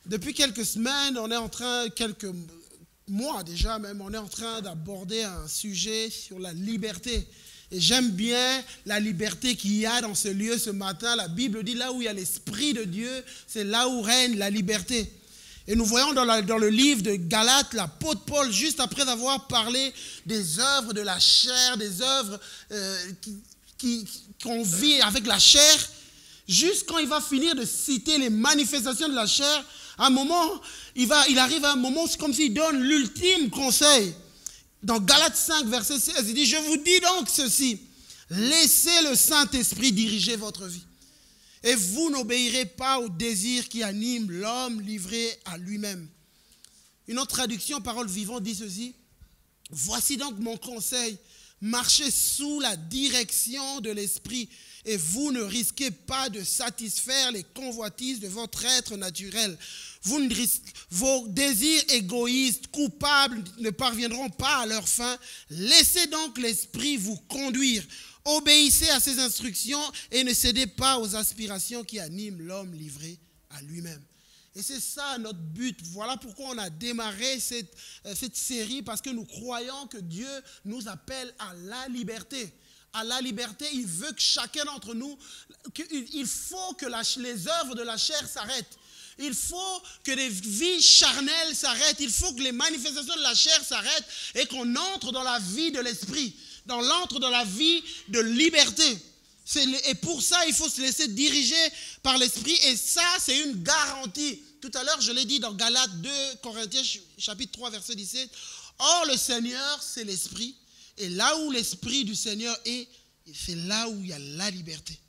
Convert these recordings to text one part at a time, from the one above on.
Depuis quelques semaines, quelques mois déjà même, on est en train d'aborder un sujet sur la liberté. Et j'aime bien la liberté qu'il y a dans ce lieu ce matin. La Bible dit là où il y a l'Esprit de Dieu, c'est là où règne la liberté. Et nous voyons dans le livre de Galates, l'apôtre Paul, juste après avoir parlé des œuvres de la chair, des œuvres qu'on vit avec la chair, juste quand il va finir de citer les manifestations de la chair, à un moment, il arrive à un moment, c'est comme s'il donne l'ultime conseil. Dans Galates 5, verset 16, il dit « Je vous dis donc ceci, laissez le Saint-Esprit diriger votre vie. Et vous n'obéirez pas aux désirs qui animent l'homme livré à lui-même. » Une autre traduction, Parole vivante, dit ceci. « Voici donc mon conseil, marchez sous la direction de l'Esprit et vous ne risquez pas de satisfaire les convoitises de votre être naturel. Vos désirs égoïstes, coupables, ne parviendront pas à leur fin. Laissez donc l'Esprit vous conduire. Obéissez à ses instructions et ne cédez pas aux aspirations qui animent l'homme livré à lui-même. » Et c'est ça notre but. Voilà pourquoi on a démarré cette série, parce que nous croyons que Dieu nous appelle à la liberté. À la liberté, il veut que chacun d'entre nous, il faut que les œuvres de la chair s'arrêtent. Il faut que les vies charnelles s'arrêtent. Il faut que les manifestations de la chair s'arrêtent et qu'on entre dans la vie de l'esprit, entre dans la vie de liberté. Et pour ça, il faut se laisser diriger par l'esprit. Et ça, c'est une garantie. Tout à l'heure, je l'ai dit dans Galates 2, Corinthiens, chapitre 3, verset 17. Or, le Seigneur, c'est l'esprit. Et là où l'esprit du Seigneur est, c'est là où il y a la liberté.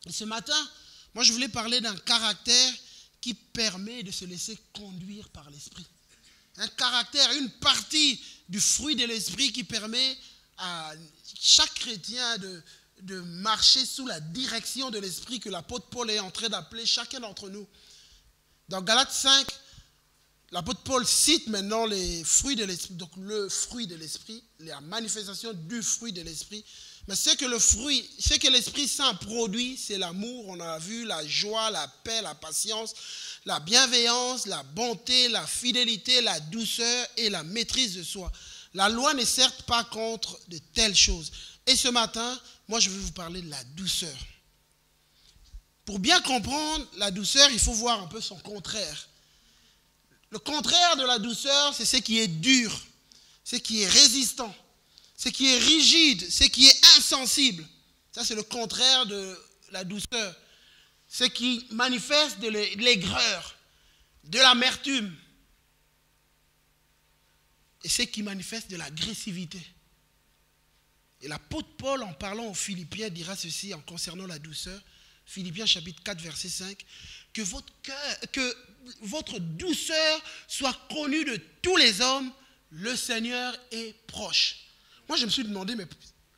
Et ce matin, moi, je voulais parler d'un caractère qui permet de se laisser conduire par l'esprit. Un caractère, une partie du fruit de l'esprit qui permet à chaque chrétien de marcher sous la direction de l'esprit que l'apôtre Paul est en train d'appeler chacun d'entre nous. Dans Galates 5, l'apôtre Paul cite maintenant les fruits de l'esprit, donc le fruit de l'esprit, la manifestation du fruit de l'esprit. Mais ce que l'Esprit Saint produit, c'est l'amour, on a vu, la joie, la paix, la patience, la bienveillance, la bonté, la fidélité, la douceur et la maîtrise de soi. La loi n'est certes pas contre de telles choses. Et ce matin, moi je vais vous parler de la douceur. Pour bien comprendre la douceur, il faut voir un peu son contraire. Le contraire de la douceur, c'est ce qui est dur, ce qui est résistant, ce qui est rigide, ce qui est insensible. Ça, c'est le contraire de la douceur. Ce qui manifeste de l'aigreur, de l'amertume. Et ce qui manifeste de l'agressivité. Et l'apôtre Paul, en parlant aux Philippiens, dira ceci en concernant la douceur. Philippiens chapitre 4, verset 5. Que votre douceur soit connue de tous les hommes, le Seigneur est proche. Moi, je me suis demandé, mais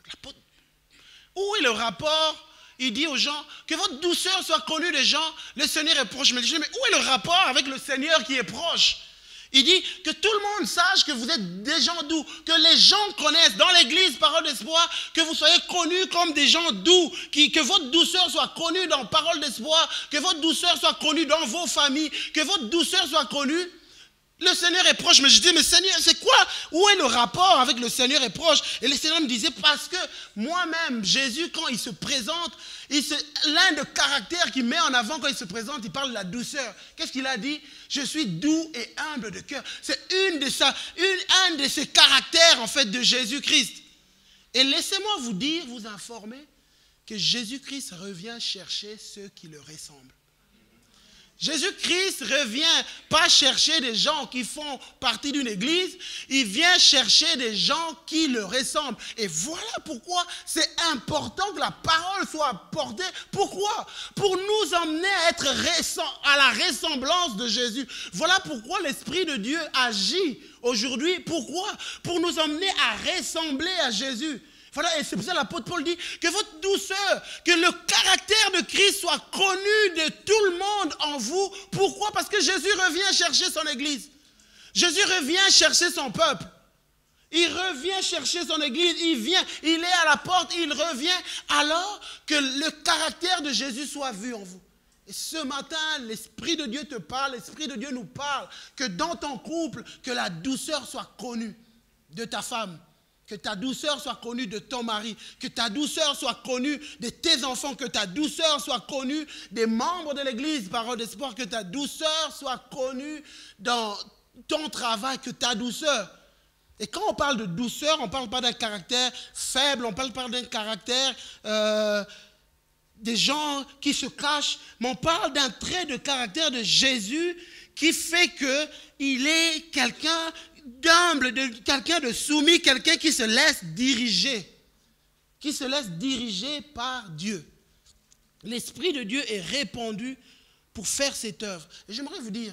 l'apôtre, où est le rapport? Il dit aux gens, que votre douceur soit connue des gens, le Seigneur est proche. Mais où est le rapport avec le Seigneur qui est proche? Il dit que tout le monde sache que vous êtes des gens doux, que les gens connaissent dans l'église, parole d'espoir, que vous soyez connus comme des gens doux, que votre douceur soit connue dans parole d'espoir, que votre douceur soit connue dans vos familles, que votre douceur soit connue. Le Seigneur est proche. Mais je dis, mais Seigneur, c'est quoi? Où est le rapport avec le Seigneur est proche? Et le Seigneur me disait, parce que moi-même, Jésus, quand il se présente, l'un des caractères qu'il met en avant quand il se présente, il parle de la douceur. Qu'est-ce qu'il a dit? Je suis doux et humble de cœur. C'est un de ces caractères, en fait, de Jésus-Christ. Et laissez-moi vous informer, que Jésus-Christ revient chercher ceux qui le ressemblent. Jésus-Christ revient pas chercher des gens qui font partie d'une église, il vient chercher des gens qui le ressemblent. Et voilà pourquoi c'est important que la parole soit portée. Pourquoi? Pour nous emmener à être à la ressemblance de Jésus. Voilà pourquoi l'Esprit de Dieu agit aujourd'hui. Pourquoi? Pour nous emmener à ressembler à Jésus. Voilà, et c'est pour ça que l'apôtre Paul dit que votre douceur, que le caractère de Christ soit connu de tout le monde en vous. Pourquoi? Parce que Jésus revient chercher son église. Jésus revient chercher son peuple. Il revient chercher son église, il est à la porte, il revient alors que le caractère de Jésus soit vu en vous. Et ce matin, l'Esprit de Dieu te parle, l'Esprit de Dieu nous parle, que dans ton couple, que la douceur soit connue de ta femme, que ta douceur soit connue de ton mari, que ta douceur soit connue de tes enfants, que ta douceur soit connue des membres de l'église, parole d'espoir, que ta douceur soit connue dans ton travail, que ta douceur. Et quand on parle de douceur, on ne parle pas d'un caractère faible, on ne parle pas d'un caractère des gens qui se cachent, mais on parle d'un trait de caractère de Jésus qui fait qu'il est quelqu'un d'humble, quelqu'un de soumis, quelqu'un qui se laisse diriger par Dieu. L'Esprit de Dieu est répandu pour faire cette œuvre. Et j'aimerais vous dire,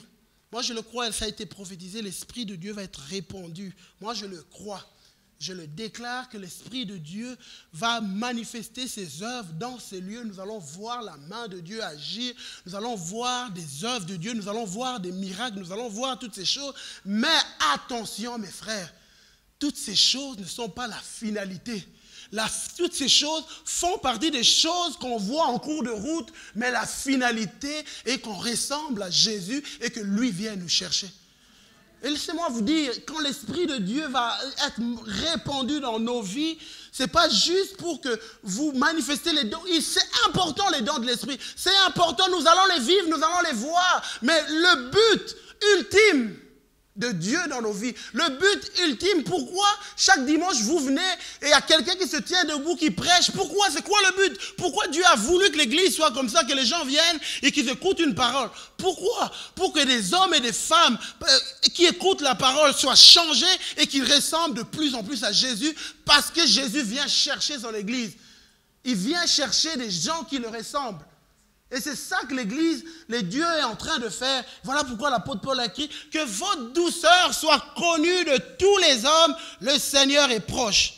moi je le crois, ça a été prophétisé, l'Esprit de Dieu va être répandu. Moi je le crois. Je le déclare que l'Esprit de Dieu va manifester ses œuvres dans ces lieux. Nous allons voir la main de Dieu agir. Nous allons voir des œuvres de Dieu. Nous allons voir des miracles. Nous allons voir toutes ces choses. Mais attention mes frères, toutes ces choses ne sont pas la finalité. Toutes ces choses font partie des choses qu'on voit en cours de route. Mais la finalité est qu'on ressemble à Jésus et que lui vient nous chercher. Et laissez-moi vous dire, quand l'Esprit de Dieu va être répandu dans nos vies, ce n'est pas juste pour que vous manifestez les dons. C'est important les dons de l'Esprit. C'est important, nous allons les vivre, nous allons les voir. Mais le but ultime de Dieu dans nos vies, le but ultime, pourquoi chaque dimanche vous venez et il y a quelqu'un qui se tient debout, qui prêche? Pourquoi? C'est quoi le but? Pourquoi Dieu a voulu que l'église soit comme ça, que les gens viennent et qu'ils écoutent une parole? Pourquoi? Pour que des hommes et des femmes qui écoutent la parole soient changés et qu'ils ressemblent de plus en plus à Jésus, parce que Jésus vient chercher son église. Il vient chercher des gens qui le ressemblent. Et c'est ça que l'Église, les dieux est en train de faire. Voilà pourquoi l'apôtre Paul a écrit que votre douceur soit connue de tous les hommes, le Seigneur est proche.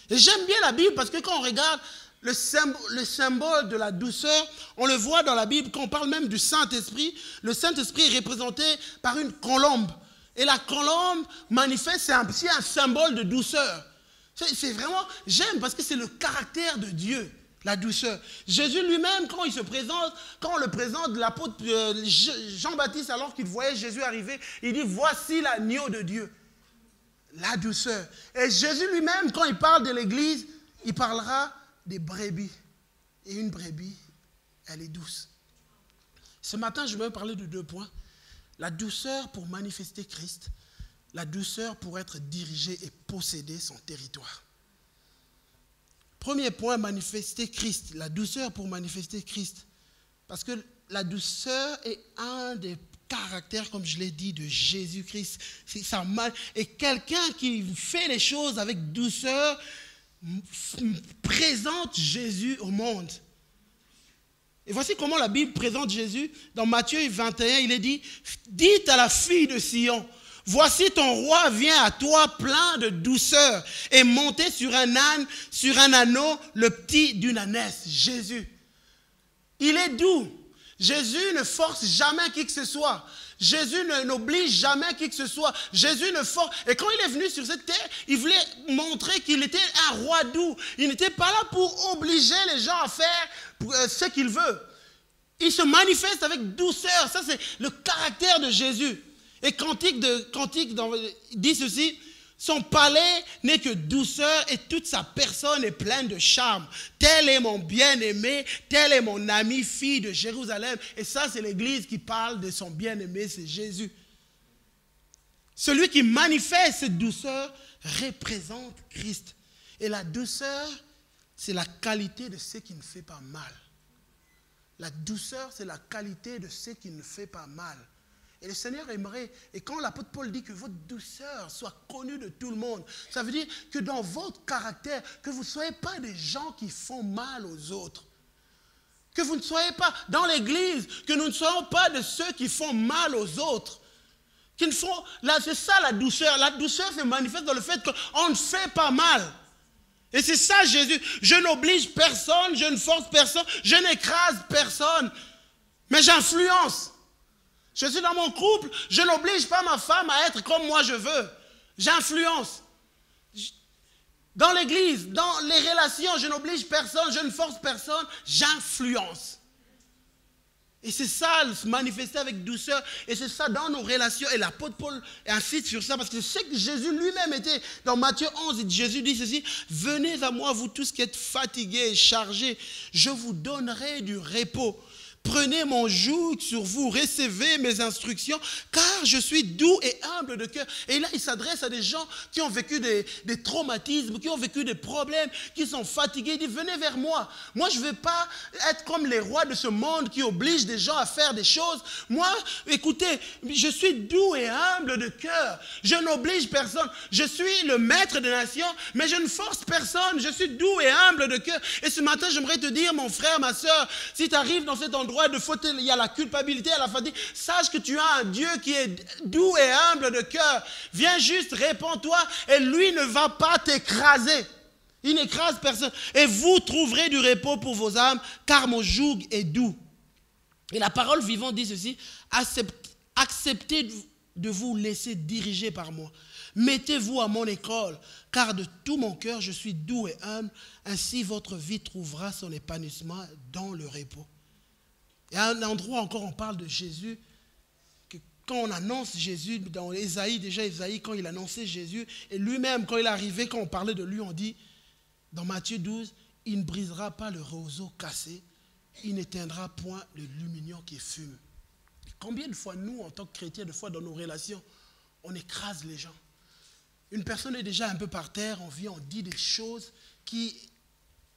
Et j'aime bien la Bible parce que quand on regarde le symbole de la douceur, on le voit dans la Bible, quand on parle même du Saint-Esprit, le Saint-Esprit est représenté par une colombe. Et la colombe manifeste, c'est un symbole de douceur. C'est vraiment, j'aime parce que c'est le caractère de Dieu. La douceur. Jésus lui-même, quand il se présente, quand on le présente, l'apôtre Jean-Baptiste, alors qu'il voyait Jésus arriver, il dit, voici l'agneau de Dieu. La douceur. Et Jésus lui-même, quand il parle de l'église, il parlera des brebis. Et une brebis, elle est douce. Ce matin, je vais parler de 2 points. La douceur pour manifester Christ. La douceur pour être dirigé et posséder son territoire. Premier point, manifester Christ. La douceur pour manifester Christ. Parce que la douceur est un des caractères, comme je l'ai dit, de Jésus-Christ. Et quelqu'un qui fait les choses avec douceur présente Jésus au monde. Et voici comment la Bible présente Jésus. Dans Matthieu 21, il est dit, dites à la fille de Sion, voici ton roi vient à toi plein de douceur et monté sur un âne, sur un anneau, le petit d'une ânesse, Jésus. Il est doux. Jésus ne force jamais qui que ce soit. Jésus n'oblige jamais qui que ce soit. Jésus ne force. Et quand il est venu sur cette terre, il voulait montrer qu'il était un roi doux. Il n'était pas là pour obliger les gens à faire ce qu'il veut. Il se manifeste avec douceur. Ça, c'est le caractère de Jésus. Et Cantique dit ceci, son palais n'est que douceur et toute sa personne est pleine de charme. Tel est mon bien-aimé, tel est mon ami, fille de Jérusalem. Et ça, c'est l'église qui parle de son bien-aimé, c'est Jésus. Celui qui manifeste cette douceur représente Christ. Et la douceur, c'est la qualité de ce qui ne fait pas mal. La douceur, c'est la qualité de ce qui ne fait pas mal. Et le Seigneur aimerait, et quand l'apôtre Paul dit que votre douceur soit connue de tout le monde, ça veut dire que dans votre caractère, que vous ne soyez pas des gens qui font mal aux autres. Que vous ne soyez pas dans l'église, que nous ne soyons pas de ceux qui font mal aux autres. C'est ça la douceur. La douceur se manifeste dans le fait qu'on ne fait pas mal. Et c'est ça Jésus. Je n'oblige personne, je ne force personne, je n'écrase personne, mais j'influence. Je suis dans mon couple, je n'oblige pas ma femme à être comme moi je veux. J'influence. Dans l'église, dans les relations, je n'oblige personne, je ne force personne, j'influence. Et c'est ça, se manifester avec douceur. Et c'est ça dans nos relations. Et l'apôtre Paul insiste sur ça parce que c'est que Jésus lui-même était dans Matthieu 11. Et Jésus dit ceci: venez à moi, vous tous qui êtes fatigués et chargés, je vous donnerai du repos. Prenez mon joug sur vous, recevez mes instructions, car je suis doux et humble de cœur. Et là, il s'adresse à des gens qui ont vécu des traumatismes, qui ont vécu des problèmes, qui sont fatigués. Il dit, venez vers moi. Moi, je ne veux pas être comme les rois de ce monde qui obligent des gens à faire des choses. Moi, écoutez, je suis doux et humble de cœur. Je n'oblige personne. Je suis le maître des nations, mais je ne force personne. Je suis doux et humble de cœur. Et ce matin, j'aimerais te dire, mon frère, ma soeur, si tu arrives dans cet endroit de faute, il y a la culpabilité, à la fatigue, sache que tu as un Dieu qui est doux et humble de cœur. Viens juste, répands-toi et lui ne va pas t'écraser. Il n'écrase personne. Et vous trouverez du repos pour vos âmes, car mon joug est doux. Et la parole vivante dit ceci: acceptez de vous laisser diriger par moi. Mettez-vous à mon école, car de tout mon cœur je suis doux et humble. Ainsi votre vie trouvera son épanouissement dans le repos. Et à un endroit encore, on parle de Jésus, que quand on annonce Jésus, dans Ésaïe, déjà Ésaïe, quand il annonçait Jésus, et lui-même, quand il est arrivé, quand on parlait de lui, on dit, dans Matthieu 12, il ne brisera pas le roseau cassé, il n'éteindra point le lumignon qui fume. Combien de fois, nous, en tant que chrétiens, de fois dans nos relations, on écrase les gens. Une personne est déjà un peu par terre, on vient, on dit des choses qui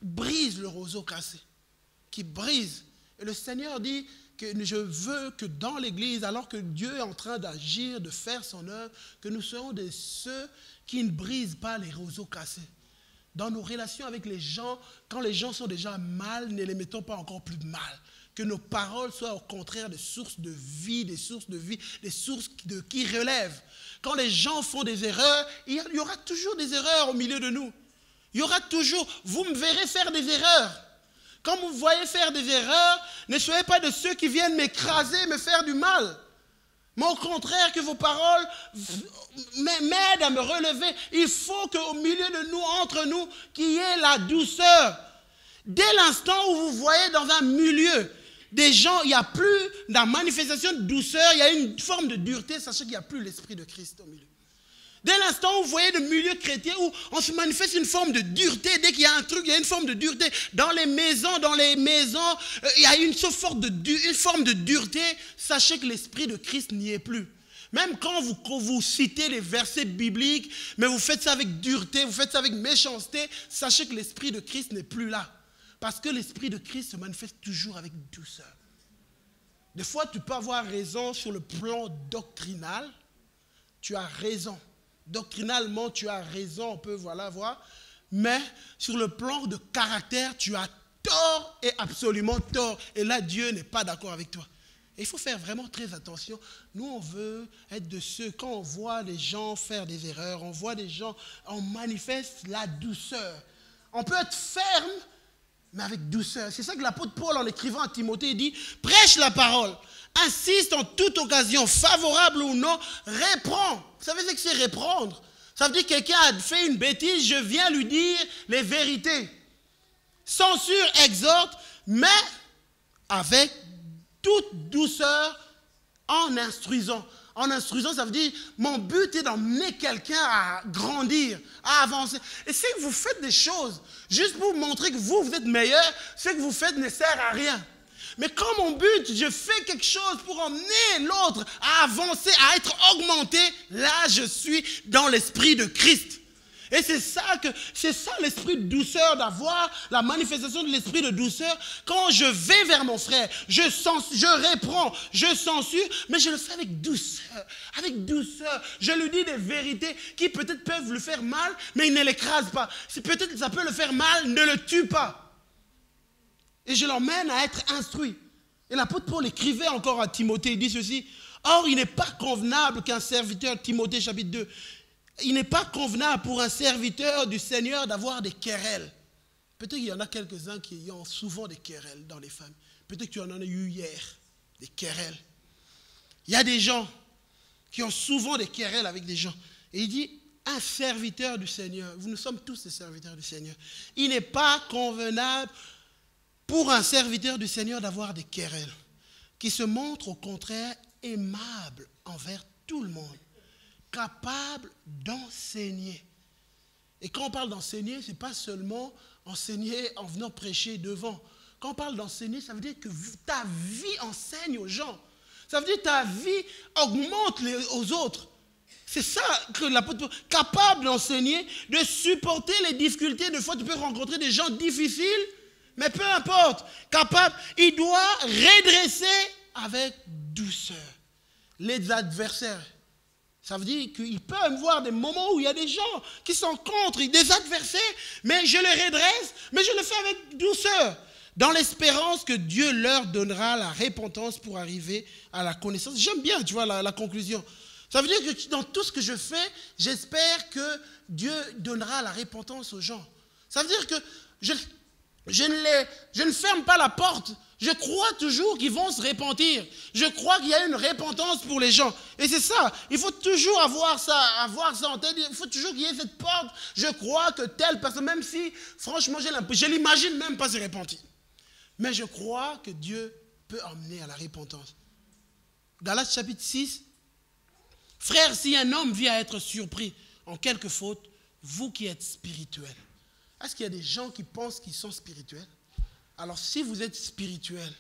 brisent le roseau cassé, qui brisent. Et le Seigneur dit que je veux que dans l'église, alors que Dieu est en train d'agir, de faire son œuvre, que nous serons de ceux qui ne brisent pas les roseaux cassés. Dans nos relations avec les gens, quand les gens sont déjà mal, ne les mettons pas encore plus mal. Que nos paroles soient au contraire des sources de vie, des sources qui relèvent. Quand les gens font des erreurs, il y aura toujours des erreurs au milieu de nous. Il y aura toujours, vous me verrez faire des erreurs. Quand vous me voyez faire des erreurs, ne soyez pas de ceux qui viennent m'écraser, me faire du mal. Mais au contraire, que vos paroles m'aident à me relever. Il faut qu'au milieu de nous, entre nous, qu'il y ait la douceur. Dès l'instant où vous voyez dans un milieu des gens, il n'y a plus de manifestation de douceur, il y a une forme de dureté, sachez qu'il n'y a plus l'Esprit de Christ au milieu. Dès l'instant où vous voyez de milieu chrétien où on se manifeste une forme de dureté, dès qu'il y a un truc, il y a une forme de dureté. Dans les maisons, il y a une forme de dureté. Sachez que l'Esprit de Christ n'y est plus. Même quand vous citez les versets bibliques, mais vous faites ça avec dureté, vous faites ça avec méchanceté, sachez que l'Esprit de Christ n'est plus là. Parce que l'Esprit de Christ se manifeste toujours avec douceur. Des fois, tu peux avoir raison sur le plan doctrinal. Tu as raison. Doctrinalement, tu as raison, on peut voir. Mais sur le plan de caractère, tu as tort et absolument tort. Et là, Dieu n'est pas d'accord avec toi. Et il faut faire vraiment très attention. Nous, on veut être de ceux, quand on voit les gens faire des erreurs, on voit des gens, on manifeste la douceur. On peut être ferme, mais avec douceur. C'est ça que l'apôtre Paul, en écrivant à Timothée, dit, prêche la parole. Insiste en toute occasion, favorable ou non, réprends. Vous savez ce que c'est reprendre? Ça veut dire que quelqu'un a fait une bêtise, je viens lui dire les vérités. Censure, exhorte, mais avec toute douceur en instruisant. En instruisant, ça veut dire, mon but est d'emmener quelqu'un à grandir, à avancer. Et si vous faites des choses, juste pour vous montrer que vous êtes meilleur, ce que vous faites ne sert à rien. Mais quand mon but, je fais quelque chose pour emmener l'autre à avancer, à être augmenté, là, je suis dans l'esprit de Christ. Et c'est ça l'esprit de douceur, d'avoir la manifestation de l'esprit de douceur. Quand je vais vers mon frère, je réprends, je censure, mais je le fais avec douceur. Avec douceur. Je lui dis des vérités qui peut-être peuvent le faire mal, mais il ne l'écrase pas. Peut-être que ça peut le faire mal, ne le tue pas. Et je l'emmène à être instruit. Et l'apôtre Paul écrivait encore à Timothée, il dit ceci, « Or, il n'est pas convenable qu'un serviteur, Timothée chapitre 2, il n'est pas convenable pour un serviteur du Seigneur d'avoir des querelles. » Peut-être qu'il y en a quelques-uns qui ont souvent des querelles dans les familles. Peut-être que tu en as eu hier, des querelles. Il y a des gens qui ont souvent des querelles avec des gens. Et il dit, un serviteur du Seigneur, nous sommes tous des serviteurs du Seigneur, il n'est pas convenable pour un serviteur du Seigneur d'avoir des querelles. qui se montre au contraire aimable envers tout le monde, capable d'enseigner. Et quand on parle d'enseigner, ce n'est pas seulement enseigner en venant prêcher devant. Quand on parle d'enseigner, ça veut dire que ta vie enseigne aux gens. Ça veut dire que ta vie augmente aux autres. C'est ça que l'apôtre, capable d'enseigner, de supporter les difficultés. Des fois, tu peux rencontrer des gens difficiles, mais peu importe. Capable, il doit redresser avec douceur les adversaires. Ça veut dire qu'il peut y avoir des moments où il y a des gens qui sont contre, des adversaires, mais je les redresse, mais je le fais avec douceur, dans l'espérance que Dieu leur donnera la repentance pour arriver à la connaissance. J'aime bien, tu vois, la conclusion. Ça veut dire que dans tout ce que je fais, j'espère que Dieu donnera la repentance aux gens. Ça veut dire que je ne ferme pas la porte. Je crois toujours qu'ils vont se repentir. Je crois qu'il y a une repentance pour les gens. Et c'est ça. Il faut toujours avoir ça en tête. Il faut toujours qu'il y ait cette porte. Je crois que telle personne, même si, franchement, je ne l'imagine même pas se repentir. Mais je crois que Dieu peut emmener à la repentance. Galates chapitre 6. Frère, si un homme vient à être surpris en quelque faute, vous qui êtes spirituels. Est-ce qu'il y a des gens qui pensent qu'ils sont spirituels? Alors si vous êtes spirituel,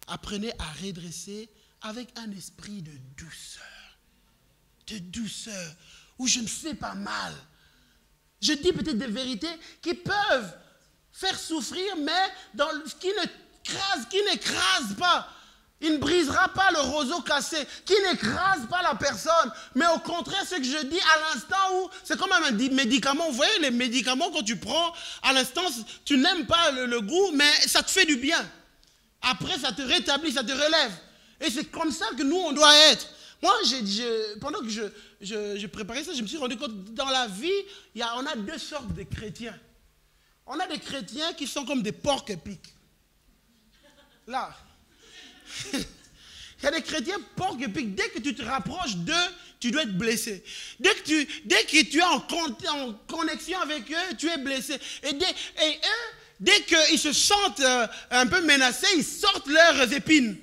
apprenez à redresser avec un esprit de douceur, où je ne fais pas mal. Je dis peut-être des vérités qui peuvent faire souffrir, mais qui n'écrase pas. Il ne brisera pas le roseau cassé, qui n'écrase pas la personne. Mais au contraire, ce que je dis à l'instant où, c'est comme un médicament. Vous voyez, les médicaments, quand tu prends, à l'instant, tu n'aimes pas le goût, mais ça te fait du bien. Après, ça te rétablit, ça te relève. Et c'est comme ça que nous, on doit être. Moi, pendant que je préparais ça, je me suis rendu compte, dans la vie, on a deux sortes de chrétiens. On a des chrétiens qui sont comme des porcs-épics. Là. Il y a des chrétiens porcs-épics. Dès que tu te rapproches d'eux, tu dois être blessé. Dès que tu es en connexion avec eux, tu es blessé. Et eux, dès qu'ils se sentent un peu menacés, ils sortent leurs épines.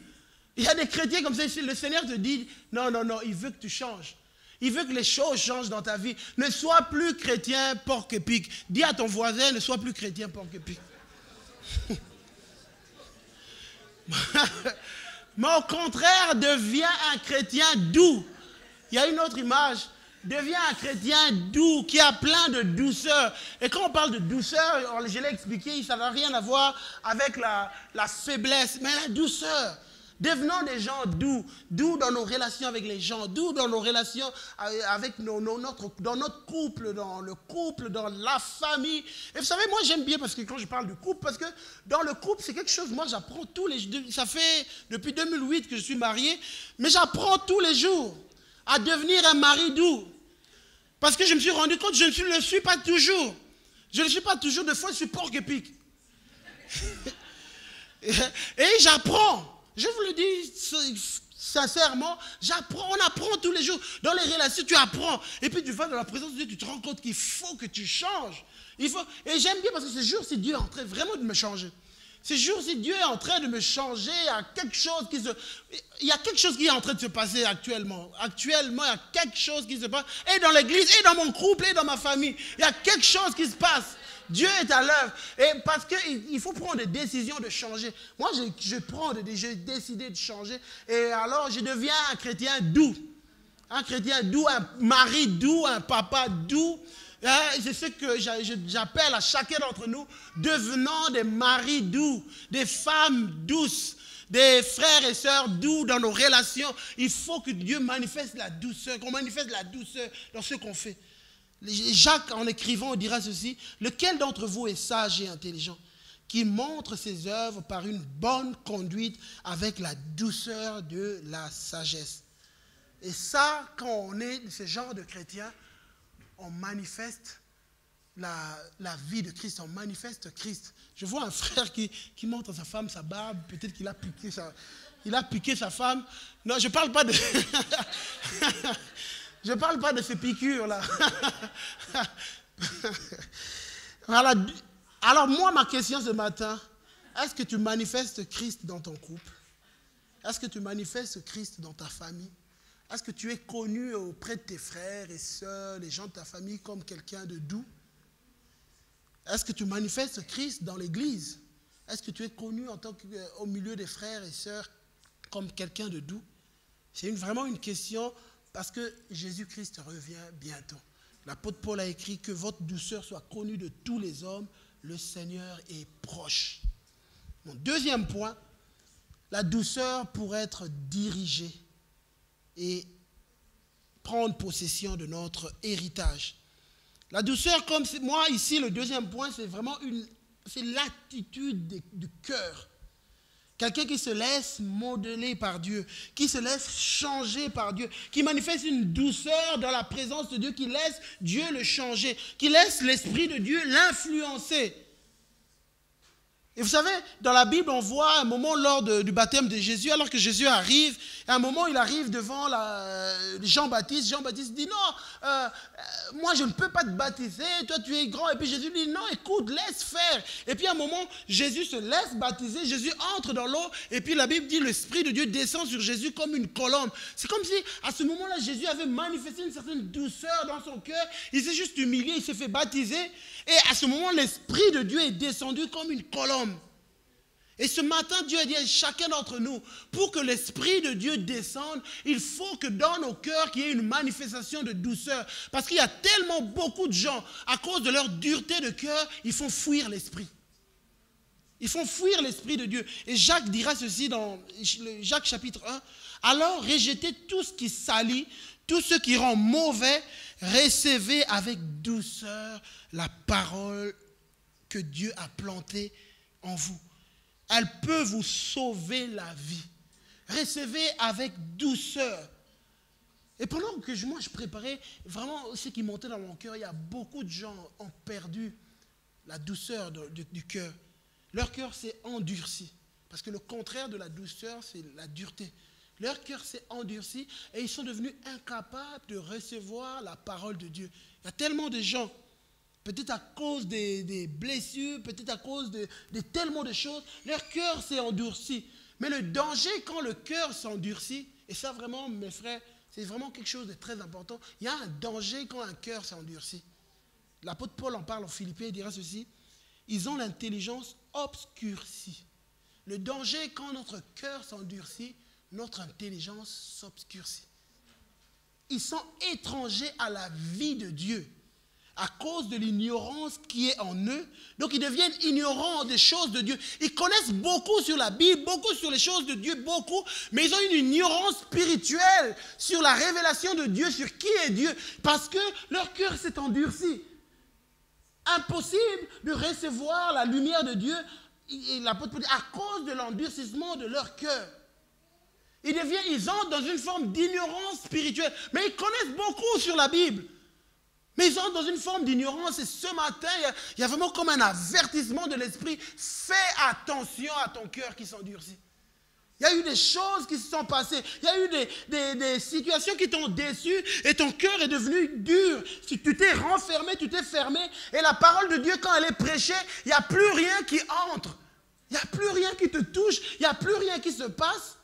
Il y a des chrétiens comme ça. Le Seigneur te dit, non, il veut que tu changes. Il veut que les choses changent dans ta vie. Ne sois plus chrétien porc-épic. Dis à ton voisin, ne sois plus chrétien porc-épic. Mais au contraire, deviens un chrétien doux. Il y a une autre image. Deviens un chrétien doux, qui a plein de douceur. Et quand on parle de douceur, je l'ai expliqué, ça n'a rien à voir avec la faiblesse, mais la douceur. Devenons des gens doux, doux dans nos relations avec les gens, doux dans nos relations avec dans notre couple, dans le couple, dans la famille. Et vous savez, moi j'aime bien, parce que quand je parle du couple, parce que dans le couple, c'est quelque chose, moi j'apprends tous les jours. Ça fait depuis 2008 que je suis marié, mais j'apprends tous les jours à devenir un mari doux. Parce que je me suis rendu compte que je ne le suis pas toujours. Je ne le suis pas toujours, des fois je suis porc-épic. Et j'apprends. Je vous le dis sincèrement, on apprend tous les jours. Dans les relations, tu apprends. Et puis tu vas dans la présence de Dieu, tu te rends compte qu'il faut que tu changes. Et j'aime bien parce que ce jour-ci, Dieu est en train vraiment de me changer. Ce jour-ci, Dieu est en train de me changer. Il y a quelque chose qui est en train de se passer actuellement. Actuellement, il y a quelque chose qui se passe. Et dans l'église, et dans mon couple, et dans ma famille. Il y a quelque chose qui se passe. Dieu est à l'œuvre. Et parce qu'il faut prendre des décisions de changer. Moi, j'ai décidé de changer. Et alors, je deviens un chrétien doux. Un chrétien doux, un mari doux, un papa doux. C'est ce que j'appelle à chacun d'entre nous. Devenons des maris doux, des femmes douces, des frères et sœurs doux dans nos relations. Il faut que Dieu manifeste la douceur, qu'on manifeste la douceur dans ce qu'on fait. Jacques, en écrivant, dira ceci: lequel d'entre vous est sage et intelligent, qui montre ses œuvres par une bonne conduite avec la douceur de la sagesse. Et ça, quand on est ce genre de chrétien, on manifeste la vie de Christ, on manifeste Christ. Je vois un frère qui montre à sa femme sa barbe, peut-être qu'il a piqué sa femme. Non, je ne parle pas de... Je ne parle pas de ces piqûres-là. Voilà. Alors moi, ma question ce matin, est-ce que tu manifestes Christ dans ton couple? Est-ce que tu manifestes Christ dans ta famille? Est-ce que tu es connu auprès de tes frères et sœurs, les gens de ta famille, comme quelqu'un de doux? Est-ce que tu manifestes Christ dans l'église? Est-ce que tu es connu au milieu des frères et sœurs comme quelqu'un de doux? C'est vraiment une question parce que Jésus-Christ revient bientôt. L'apôtre Paul a écrit que votre douceur soit connue de tous les hommes. Le Seigneur est proche. Mon deuxième point, la douceur pour être dirigée et prendre possession de notre héritage. La douceur, comme moi ici, le deuxième point, c'est vraiment c'est l'attitude du cœur. Quelqu'un qui se laisse modeler par Dieu, qui se laisse changer par Dieu, qui manifeste une douceur dans la présence de Dieu, qui laisse Dieu le changer, qui laisse l'Esprit de Dieu l'influencer. Et vous savez, dans la Bible, on voit un moment lors du baptême de Jésus, alors que Jésus arrive, à un moment, il arrive devant Jean-Baptiste. Jean-Baptiste dit, non, moi je ne peux pas te baptiser, toi tu es grand. Et puis Jésus dit, non, écoute, laisse faire. Et puis à un moment, Jésus se laisse baptiser, Jésus entre dans l'eau, et puis la Bible dit, l'Esprit de Dieu descend sur Jésus comme une colombe. C'est comme si, à ce moment-là, Jésus avait manifesté une certaine douceur dans son cœur, il s'est juste humilié, il s'est fait baptiser, et à ce moment, l'Esprit de Dieu est descendu comme une colombe. Et ce matin, Dieu a dit à chacun d'entre nous, pour que l'Esprit de Dieu descende, il faut que dans nos cœurs, qu'il y ait une manifestation de douceur. Parce qu'il y a tellement beaucoup de gens, à cause de leur dureté de cœur, ils font fuir l'Esprit. Ils font fuir l'Esprit de Dieu. Et Jacques dira ceci dans Jacques chapitre 1. Alors rejetez tout ce qui salit, tout ce qui rend mauvais, recevez avec douceur la parole que Dieu a plantée en vous. Elle peut vous sauver la vie. Recevez avec douceur. Et pendant que moi je préparais, vraiment ce qui montait dans mon cœur, il y a beaucoup de gens qui ont perdu la douceur du cœur. Leur cœur s'est endurci. Parce que le contraire de la douceur, c'est la dureté. Leur cœur s'est endurci et ils sont devenus incapables de recevoir la parole de Dieu. Il y a tellement de gens, peut-être à cause des blessures, peut-être à cause de tellement de choses, leur cœur s'est endurci. Mais le danger quand le cœur s'endurcit, et ça vraiment, mes frères, c'est vraiment quelque chose de très important. Il y a un danger quand un cœur s'endurcit. L'apôtre Paul en parle aux Philippiens, il dira ceci, ils ont l'intelligence obscurcie. Le danger quand notre cœur s'endurcit, notre intelligence s'obscurcit. Ils sont étrangers à la vie de Dieu à cause de l'ignorance qui est en eux. Donc ils deviennent ignorants des choses de Dieu. Ils connaissent beaucoup sur la Bible, beaucoup sur les choses de Dieu, beaucoup, mais ils ont une ignorance spirituelle sur la révélation de Dieu, sur qui est Dieu, parce que leur cœur s'est endurci. Impossible de recevoir la lumière de Dieu, et l'apôtre Paul dit, à cause de l'endurcissement de leur cœur. Ils entrent dans une forme d'ignorance spirituelle, mais ils connaissent beaucoup sur la Bible. Mais ils entrent dans une forme d'ignorance et ce matin, il y a vraiment comme un avertissement de l'esprit. Fais attention à ton cœur qui s'endurcit. Il y a eu des choses qui se sont passées. Il y a eu des situations qui t'ont déçu et ton cœur est devenu dur. Si tu t'es renfermé, tu t'es fermé. Et la parole de Dieu, quand elle est prêchée, il n'y a plus rien qui entre. Il n'y a plus rien qui te touche. Il n'y a plus rien qui se passe.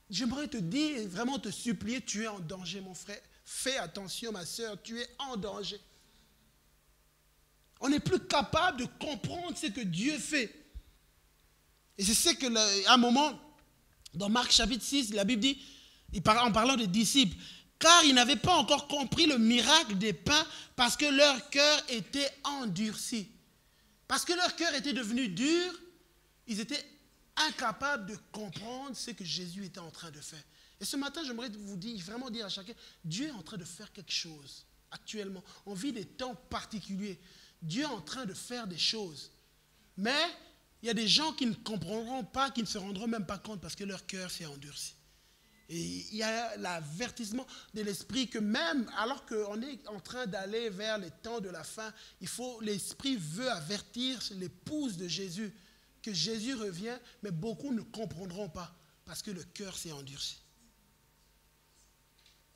J'aimerais te dire, vraiment te supplier, tu es en danger, mon frère. Fais attention, ma soeur, tu es en danger. On n'est plus capable de comprendre ce que Dieu fait. Et c'est ce qu'à un moment, dans Marc chapitre 6, la Bible dit, en parlant des disciples, car ils n'avaient pas encore compris le miracle des pains parce que leur cœur était endurci. Parce que leur cœur était devenu dur, ils étaient incapables de comprendre ce que Jésus était en train de faire. Et ce matin, j'aimerais vous dire, vraiment dire à chacun, Dieu est en train de faire quelque chose actuellement. On vit des temps particuliers. Dieu est en train de faire des choses. Mais il y a des gens qui ne comprendront pas, qui ne se rendront même pas compte parce que leur cœur s'est endurci. Et il y a l'avertissement de l'esprit que même alors qu'on est en train d'aller vers les temps de la fin, l'esprit veut avertir l'épouse de Jésus que Jésus revient, mais beaucoup ne comprendront pas parce que le cœur s'est endurci.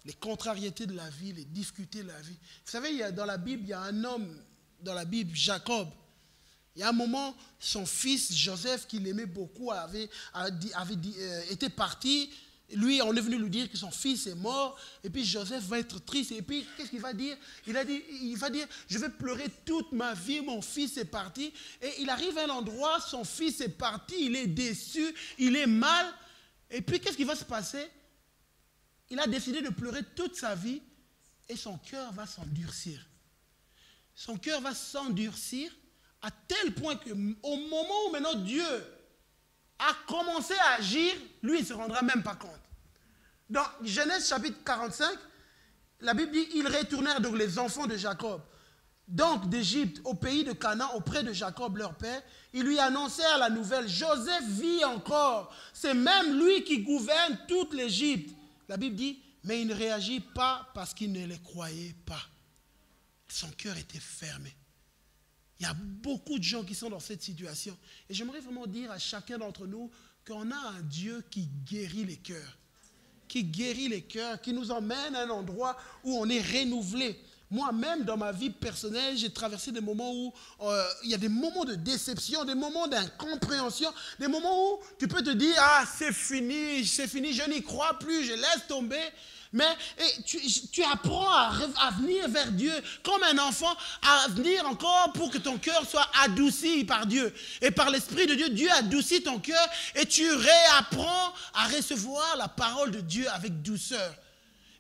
Les contrariétés de la vie, les difficultés de la vie. Vous savez, dans la Bible, il y a un homme, dans la Bible, Jacob. Il y a un moment, son fils Joseph, qu'il aimait beaucoup, était parti. Lui, on est venu lui dire que son fils est mort. Et puis Joseph va être triste. Et puis, qu'est-ce qu'il va dire? Il va dire, je vais pleurer toute ma vie, mon fils est parti. Et il arrive à un endroit, son fils est parti, il est déçu, il est mal. Et puis, qu'est-ce qui va se passer? Il a décidé de pleurer toute sa vie et son cœur va s'endurcir. Son cœur va s'endurcir à tel point qu'au moment où maintenant Dieu a commencé à agir, lui, il ne se rendra même pas compte. Dans Genèse chapitre 45, la Bible dit, ils retournèrent donc les enfants de Jacob, donc d'Égypte, au pays de Canaan, auprès de Jacob, leur père. Ils lui annoncèrent la nouvelle, Joseph vit encore, c'est même lui qui gouverne toute l'Égypte. La Bible dit, mais il ne réagit pas parce qu'il ne les croyait pas. Son cœur était fermé. Il y a beaucoup de gens qui sont dans cette situation. Et j'aimerais vraiment dire à chacun d'entre nous qu'on a un Dieu qui guérit les cœurs. Qui guérit les cœurs, qui nous emmène à un endroit où on est renouvelé. Moi-même, dans ma vie personnelle, j'ai traversé des moments où il y a des moments de déception, des moments d'incompréhension, des moments où tu peux te dire, ah, c'est fini, je n'y crois plus, je laisse tomber. Mais tu apprends à venir vers Dieu comme un enfant, à venir encore pour que ton cœur soit adouci par Dieu. Et par l'Esprit de Dieu, Dieu adoucit ton cœur et tu réapprends à recevoir la parole de Dieu avec douceur.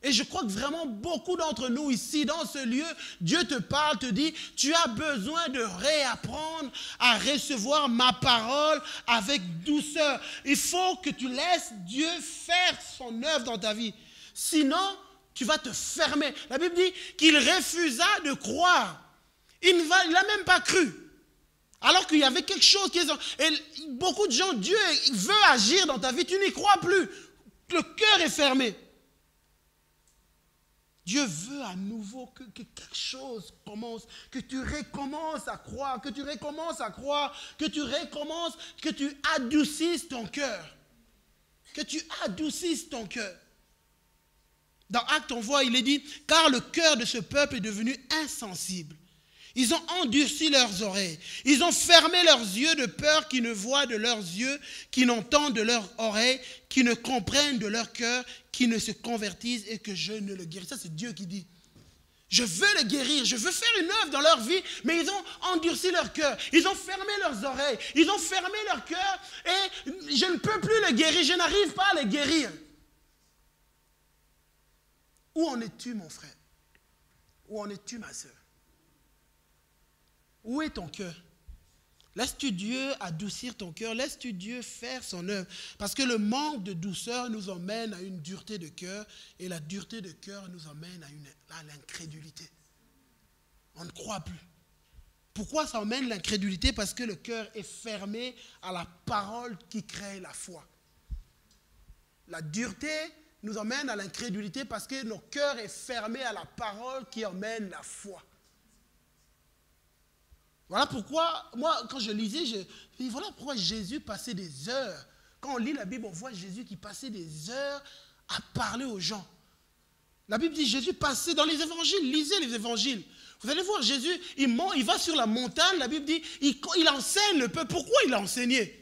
Et je crois que vraiment beaucoup d'entre nous ici, dans ce lieu, Dieu te parle, te dit, tu as besoin de réapprendre à recevoir ma parole avec douceur. Il faut que tu laisses Dieu faire son œuvre dans ta vie. Sinon, tu vas te fermer. La Bible dit qu'il refusa de croire. Il n'a même pas cru. Alors qu'il y avait quelque chose qui est... Et beaucoup de gens, Dieu veut agir dans ta vie, tu n'y crois plus. Le cœur est fermé. Dieu veut à nouveau que quelque chose commence, que tu recommences à croire, que tu adoucisses ton cœur. Que tu adoucisses ton cœur. Dans Actes, on voit, il est dit, car le cœur de ce peuple est devenu insensible. Ils ont endurci leurs oreilles. Ils ont fermé leurs yeux de peur qu'ils ne voient de leurs yeux, qu'ils n'entendent de leurs oreilles, qu'ils ne comprennent de leur cœur, qu'ils ne se convertissent et que je ne le guérisse. Ça, c'est Dieu qui dit. Je veux le guérir, je veux faire une œuvre dans leur vie, mais ils ont endurci leur cœur. Ils ont fermé leurs oreilles, ils ont fermé leur cœur et je ne peux plus le guérir, je n'arrive pas à le guérir. Où en es-tu, mon frère? Où en es-tu, ma soeur? Où est ton cœur? Laisses-tu Dieu adoucir ton cœur? Laisses-tu Dieu faire son œuvre? Parce que le manque de douceur nous emmène à une dureté de cœur et la dureté de cœur nous emmène à l'incrédulité. On ne croit plus. Pourquoi ça emmène l'incrédulité? Parce que le cœur est fermé à la parole qui crée la foi. La dureté nous emmène à l'incrédulité parce que nos cœurs est fermé à la parole qui emmène la foi. Voilà pourquoi, moi, quand je lisais, je dis, voilà pourquoi Jésus passait des heures. Quand on lit la Bible, on voit Jésus qui passait des heures à parler aux gens. La Bible dit, Jésus passait dans les évangiles, lisez les évangiles. Vous allez voir, Jésus, il va sur la montagne, la Bible dit, il enseigne le peuple. Pourquoi il a enseigné?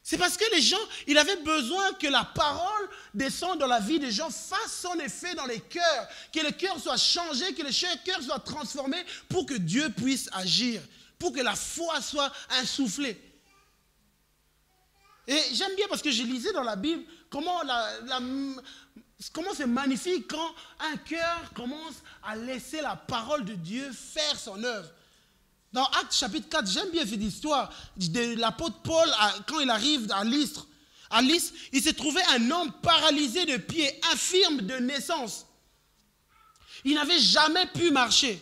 C'est parce que les gens, il avait besoin que la parole descende dans la vie des gens, fasse son effet dans les cœurs, que le cœur soit changé, que le cœur soit transformé pour que Dieu puisse agir, pour que la foi soit insufflée. Et j'aime bien parce que je lisais dans la Bible comment c'est magnifique quand un cœur commence à laisser la parole de Dieu faire son œuvre. Dans Actes chapitre 4, j'aime bien cette histoire de l'apôtre Paul quand il arrive à Lystre. À Lystre, il s'est trouvé un homme paralysé de pied, infirme de naissance. Il n'avait jamais pu marcher.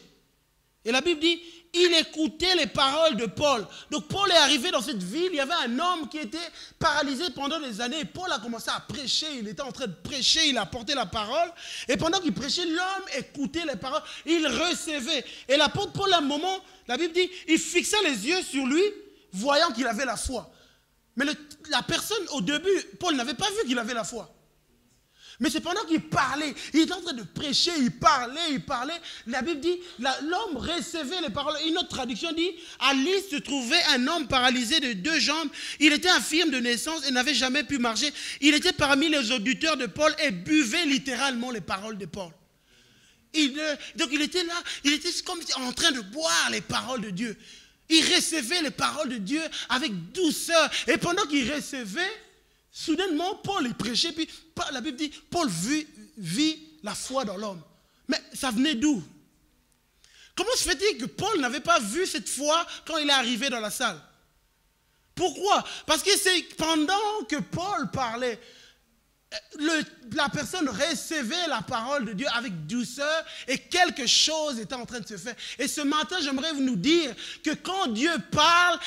Et la Bible dit, il écoutait les paroles de Paul. Donc Paul est arrivé dans cette ville, il y avait un homme qui était paralysé pendant des années. Et Paul a commencé à prêcher, il était en train de prêcher, il a porté la parole. Et pendant qu'il prêchait, l'homme écoutait les paroles, il recevait. Et l'apôtre Paul, à un moment, la Bible dit, il fixait les yeux sur lui, voyant qu'il avait la foi. Mais la personne, au début, Paul n'avait pas vu qu'il avait la foi. Mais c'est pendant qu'il parlait, il était en train de prêcher, il parlait. La Bible dit, l'homme recevait les paroles. Une autre traduction dit, à Lys se trouvait un homme paralysé de 2 jambes. Il était infirme de naissance et n'avait jamais pu marcher. Il était parmi les auditeurs de Paul et buvait littéralement les paroles de Paul. Donc il était là, il était comme en train de boire les paroles de Dieu. Il recevait les paroles de Dieu avec douceur. Et pendant qu'il recevait, soudainement, Paul il prêchait, puis la Bible dit, Paul vit la foi dans l'homme. Mais ça venait d'où? Comment se fait-il que Paul n'avait pas vu cette foi quand il est arrivé dans la salle? Pourquoi? Parce que c'est pendant que Paul parlait, la personne recevait la parole de Dieu avec douceur et quelque chose était en train de se faire. Et ce matin, j'aimerais nous dire que quand Dieu parle,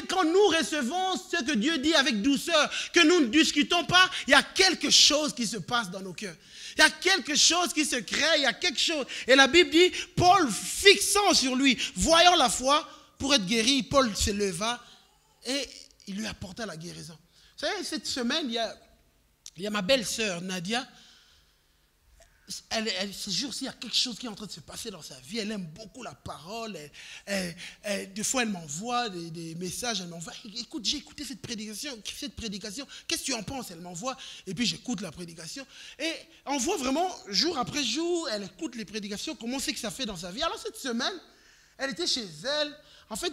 quand nous recevons ce que Dieu dit avec douceur, que nous ne discutons pas, il y a quelque chose qui se passe dans nos cœurs. Il y a quelque chose qui se crée, il y a quelque chose. Et la Bible dit, Paul fixant sur lui, voyant la foi, pour être guéri, Paul se leva et il lui apporta la guérison. Vous savez, cette semaine, il y a ma belle-sœur, Nadia. Ces jours-ci, il y a quelque chose qui est en train de se passer dans sa vie. Elle aime beaucoup la parole. Des fois, elle m'envoie des messages. Elle m'envoie, écoute, j'ai écouté cette prédication. Qu'est-ce que tu en penses? Elle m'envoie. Et puis, j'écoute la prédication. Et on voit vraiment, jour après jour, elle écoute les prédications, comment c'est que ça fait dans sa vie. Alors, cette semaine, elle était chez elle. En fait,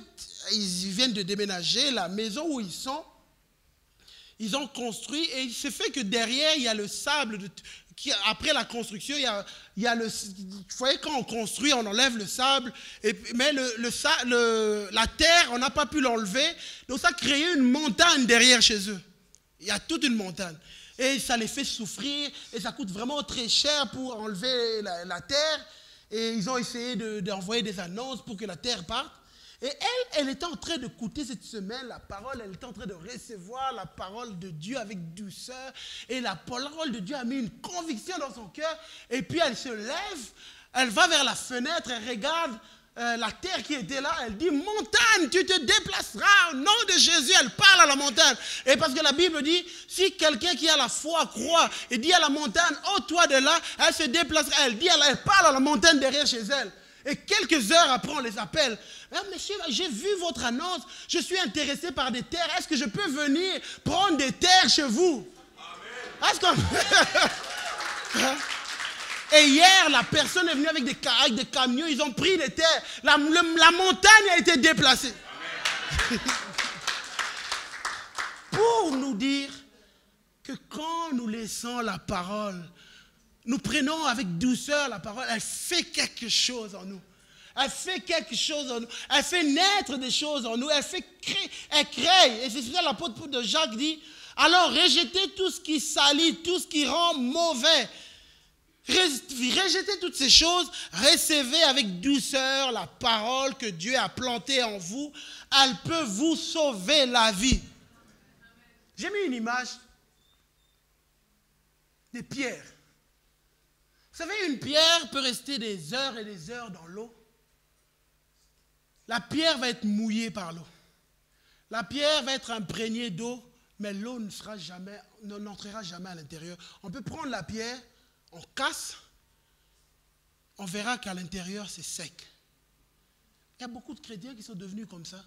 ils viennent de déménager. La maison où ils sont, ils ont construit et il se fait que derrière, il y a le sable. Après la construction, il y a le... Vous voyez, quand on construit, on enlève le sable. Mais la terre, on n'a pas pu l'enlever. Donc ça a créé une montagne derrière chez eux. Il y a toute une montagne. Et ça les fait souffrir. Et ça coûte vraiment très cher pour enlever la terre. Et ils ont essayé d'envoyer des annonces pour que la terre parte. Et elle était en train d'écouter cette semaine la parole, elle était en train de recevoir la parole de Dieu avec douceur. Et la parole de Dieu a mis une conviction dans son cœur. Et puis elle se lève, elle va vers la fenêtre, elle regarde la terre qui était là. Elle dit, montagne, tu te déplaceras au nom de Jésus. Elle parle à la montagne. Et parce que la Bible dit, si quelqu'un qui a la foi croit et dit à la montagne, ôte-toi de là, elle se déplacera. Elle parle à la montagne derrière chez elle. Et quelques heures après, on les appelle. Ah, monsieur, j'ai vu votre annonce. Je suis intéressé par des terres. Est-ce que je peux venir prendre des terres chez vous? Amen. Et hier, la personne est venue avec des camions. Ils ont pris des terres. La montagne a été déplacée. Pour nous dire que quand nous laissons la parole, nous prenons avec douceur la parole, elle fait quelque chose en nous. Elle fait quelque chose en nous. Elle fait naître des choses en nous. Elle crée. Et c'est ça l'apôtre de Jacques dit, alors rejetez tout ce qui salit, tout ce qui rend mauvais. Rejetez toutes ces choses. Recevez avec douceur la parole que Dieu a plantée en vous. Elle peut vous sauver la vie. J'ai mis une image des pierres. Vous savez, une pierre peut rester des heures et des heures dans l'eau. La pierre va être mouillée par l'eau. La pierre va être imprégnée d'eau, mais l'eau n'entrera jamais à l'intérieur. On peut prendre la pierre, on casse, on verra qu'à l'intérieur, c'est sec. Il y a beaucoup de chrétiens qui sont devenus comme ça.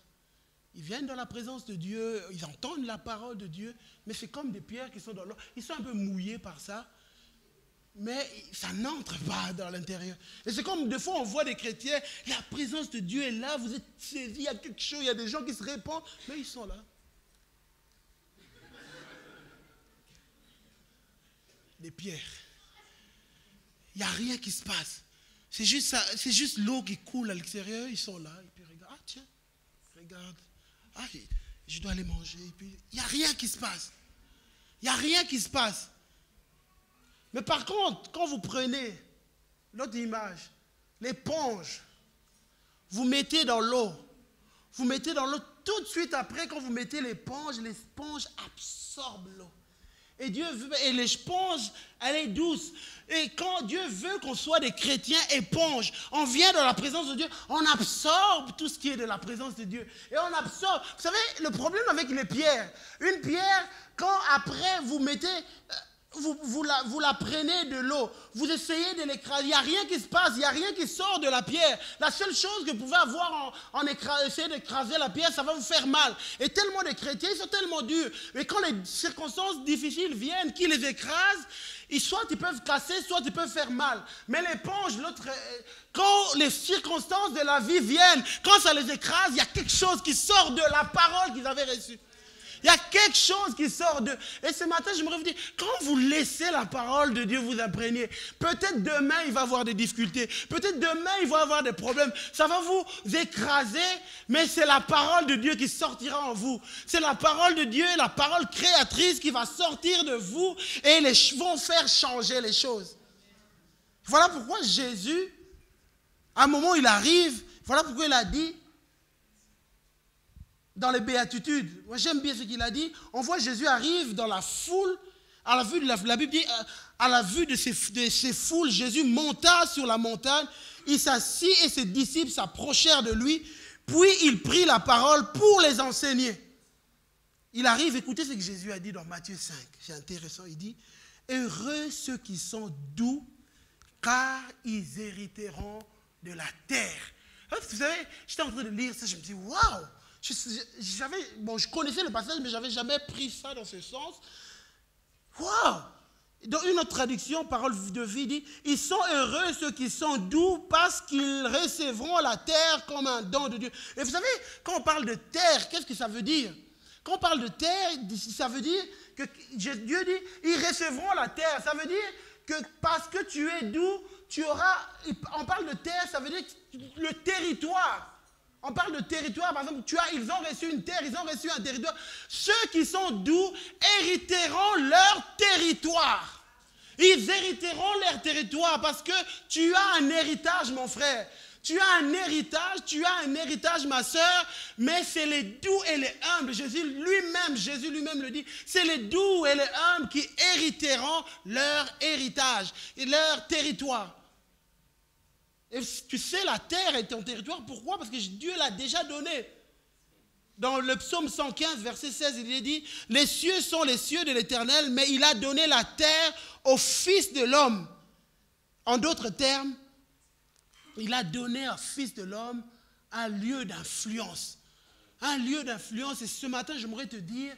Ils viennent dans la présence de Dieu, ils entendent la parole de Dieu, mais c'est comme des pierres qui sont dans l'eau. Ils sont un peu mouillés par ça. Mais ça n'entre pas dans l'intérieur. Et c'est comme des fois on voit des chrétiens, la présence de Dieu est là, vous êtes saisis, il y a quelque chose, il y a des gens qui se répandent, mais ils sont là. Des pierres. Il n'y a rien qui se passe. C'est juste l'eau qui coule à l'extérieur, ils sont là, et puis regarde, ah tiens, regarde, ah je dois aller manger, et puis il n'y a rien qui se passe. Il n'y a rien qui se passe. Mais par contre, quand vous prenez l'autre image, l'éponge, vous mettez dans l'eau, tout de suite après, quand vous mettez l'éponge absorbe l'eau. Et l'éponge, elle est douce. Et quand Dieu veut qu'on soit des chrétiens éponges, on vient dans la présence de Dieu, on absorbe tout ce qui est de la présence de Dieu. Et on absorbe. Vous savez, le problème avec les pierres, une pierre, quand après vous mettez... vous la prenez de l'eau, vous essayez de l'écraser, il n'y a rien qui se passe, il n'y a rien qui sort de la pierre. La seule chose que vous pouvez avoir en essayant d'écraser la pierre, ça va vous faire mal. Et tellement de chrétiens, ils sont tellement durs. Et quand les circonstances difficiles viennent, qui les écrasent, soit ils peuvent casser, soit ils peuvent faire mal. Mais l'éponge, quand les circonstances de la vie viennent, quand ça les écrase, il y a quelque chose qui sort de la parole qu'ils avaient reçue. Il y a quelque chose qui sort de... Et ce matin, je me vous dire, quand vous laissez la parole de Dieu vous imprégner, peut-être demain, il va y avoir des difficultés. Peut-être demain, il va y avoir des problèmes. Ça va vous écraser, mais c'est la parole de Dieu qui sortira en vous. C'est la parole de Dieu, la parole créatrice qui va sortir de vous et vont faire changer les choses. Voilà pourquoi Jésus, à un moment, il arrive, voilà pourquoi il a dit... Dans les béatitudes, moi j'aime bien ce qu'il a dit. On voit Jésus arrive dans la foule, à la vue de la Bible dit, à la vue de ces foules, Jésus monta sur la montagne, il s'assit et ses disciples s'approchèrent de lui, puis il prit la parole pour les enseigner. Il arrive, écoutez ce que Jésus a dit dans Matthieu 5, c'est intéressant, il dit, heureux ceux qui sont doux, car ils hériteront de la terre. Vous savez, j'étais en train de lire ça, je me dis, waouh! Je connaissais le passage, mais je n'avais jamais pris ça dans ce sens. Waouh! Dans une autre traduction, parole de vie dit, ils sont heureux ceux qui sont doux parce qu'ils recevront la terre comme un don de Dieu. Et vous savez, quand on parle de terre, qu'est-ce que ça veut dire? Quand on parle de terre, ça veut dire que Dieu dit, ils recevront la terre. Ça veut dire que parce que tu es doux, tu auras... On parle de terre, ça veut dire le territoire. On parle de territoire, par exemple, ils ont reçu une terre, ils ont reçu un territoire. Ceux qui sont doux hériteront leur territoire. Ils hériteront leur territoire parce que tu as un héritage, mon frère. Tu as un héritage, ma soeur, mais c'est les doux et les humbles. Jésus lui-même le dit, c'est les doux et les humbles qui hériteront leur héritage et leur territoire. Et tu sais, la terre est ton territoire. Pourquoi? Parce que Dieu l'a déjà donné. Dans le psaume 115, verset 16, il est dit, les cieux sont les cieux de l'Éternel, mais il a donné la terre au Fils de l'homme. En d'autres termes, il a donné au Fils de l'homme un lieu d'influence. Un lieu d'influence. Et ce matin, j'aimerais te dire,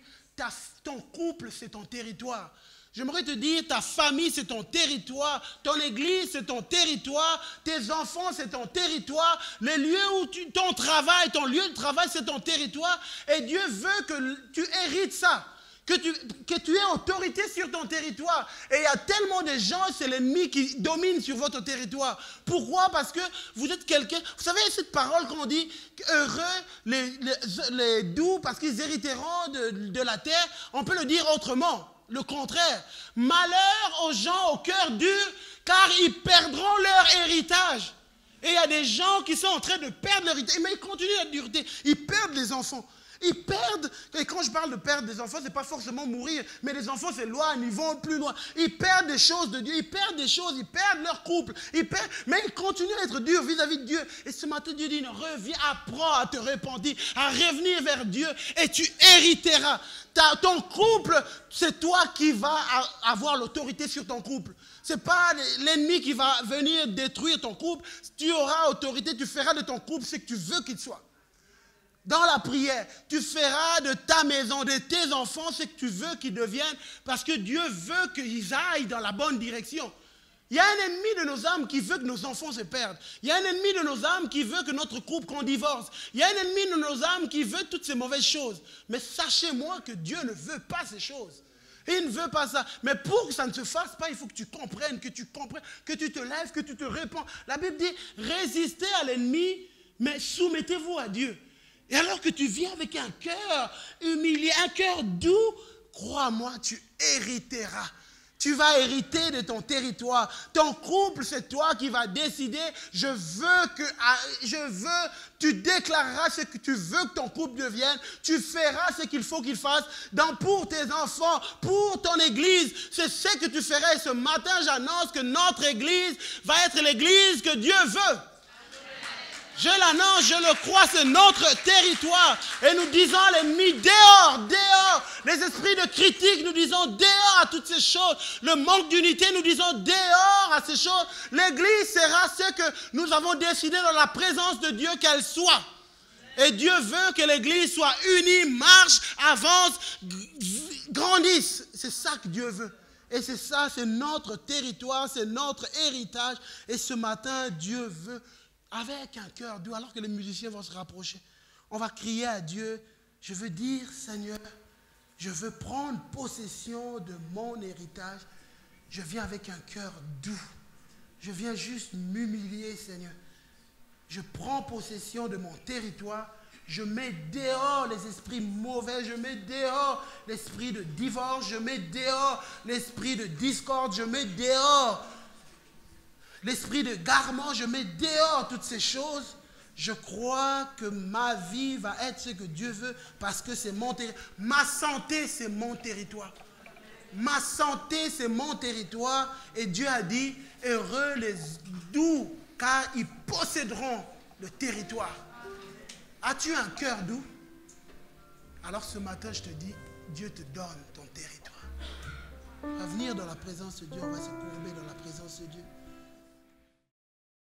ton couple, c'est ton territoire. J'aimerais te dire, ta famille, c'est ton territoire. Ton église, c'est ton territoire. Tes enfants, c'est ton territoire. Le lieu où ton travail, ton lieu de travail, c'est ton territoire. Et Dieu veut que tu hérites ça. Que tu aies autorité sur ton territoire. Et il y a tellement de gens, c'est l'ennemi qui domine sur votre territoire. Pourquoi? Parce que vous êtes quelqu'un... Vous savez, cette parole qu'on dit, heureux les doux, parce qu'ils hériteront de la terre, on peut le dire autrement. Le contraire. Malheur aux gens au cœur dur, car ils perdront leur héritage. Et il y a des gens qui sont en train de perdre leur héritage, mais ils continuent à dureté. Ils perdent les enfants. Ils perdent, et quand je parle de perdre des enfants, ce n'est pas forcément mourir, mais les enfants s'éloignent, ils vont plus loin. Ils perdent des choses de Dieu, ils perdent des choses, ils perdent leur couple, mais ils continuent à être durs vis-à-vis de Dieu. Et ce matin, Dieu dit, reviens, apprends à te repentir, à revenir vers Dieu, et tu hériteras. Ton couple, c'est toi qui vas avoir l'autorité sur ton couple. Ce n'est pas l'ennemi qui va venir détruire ton couple. Tu auras autorité, tu feras de ton couple ce que tu veux qu'il soit. Dans la prière, tu feras de ta maison, de tes enfants, ce que tu veux qu'ils deviennent, parce que Dieu veut qu'ils aillent dans la bonne direction. Il y a un ennemi de nos âmes qui veut que nos enfants se perdent. Il y a un ennemi de nos âmes qui veut que notre couple, qu'on divorce. Il y a un ennemi de nos âmes qui veut toutes ces mauvaises choses. Mais sachez-moi que Dieu ne veut pas ces choses. Il ne veut pas ça. Mais pour que ça ne se fasse pas, il faut que tu comprennes, que tu te lèves, que tu te répands. La Bible dit, résistez à l'ennemi, mais soumettez-vous à Dieu. Et alors que tu viens avec un cœur humilié, un cœur doux, crois-moi, tu hériteras. Tu vas hériter de ton territoire. Ton couple, c'est toi qui vas décider. Tu déclareras ce que tu veux que ton couple devienne. Tu feras ce qu'il faut qu'il fasse pour tes enfants, pour ton église. C'est ce que tu feras. Et ce matin, j'annonce que notre église va être l'église que Dieu veut. Je l'annonce, je le crois, c'est notre territoire. Et nous disons à l'ennemi, dehors, dehors. Les esprits de critique, nous disons dehors à toutes ces choses. Le manque d'unité, nous disons dehors à ces choses. L'Église sera ce que nous avons décidé dans la présence de Dieu qu'elle soit. Et Dieu veut que l'Église soit unie, marche, avance, grandisse. C'est ça que Dieu veut. Et c'est ça, c'est notre territoire, c'est notre héritage. Et ce matin, Dieu veut, avec un cœur doux, alors que les musiciens vont se rapprocher, on va crier à Dieu, je veux dire, Seigneur, je veux prendre possession de mon héritage. Je viens avec un cœur doux. Je viens juste m'humilier, Seigneur. Je prends possession de mon territoire. Je mets dehors les esprits mauvais. Je mets dehors l'esprit de divorce. Je mets dehors l'esprit de discorde. Je mets dehors l'esprit de garement. Je mets dehors toutes ces choses. Je crois que ma vie va être ce que Dieu veut parce que c'est mon territoire. Ma santé, c'est mon territoire. Ma santé, c'est mon territoire. Et Dieu a dit, heureux les doux, car ils posséderont le territoire. As-tu un cœur doux? Alors ce matin, je te dis, Dieu te donne ton territoire. On va venir dans la présence de Dieu, on va se courber dans la présence de Dieu.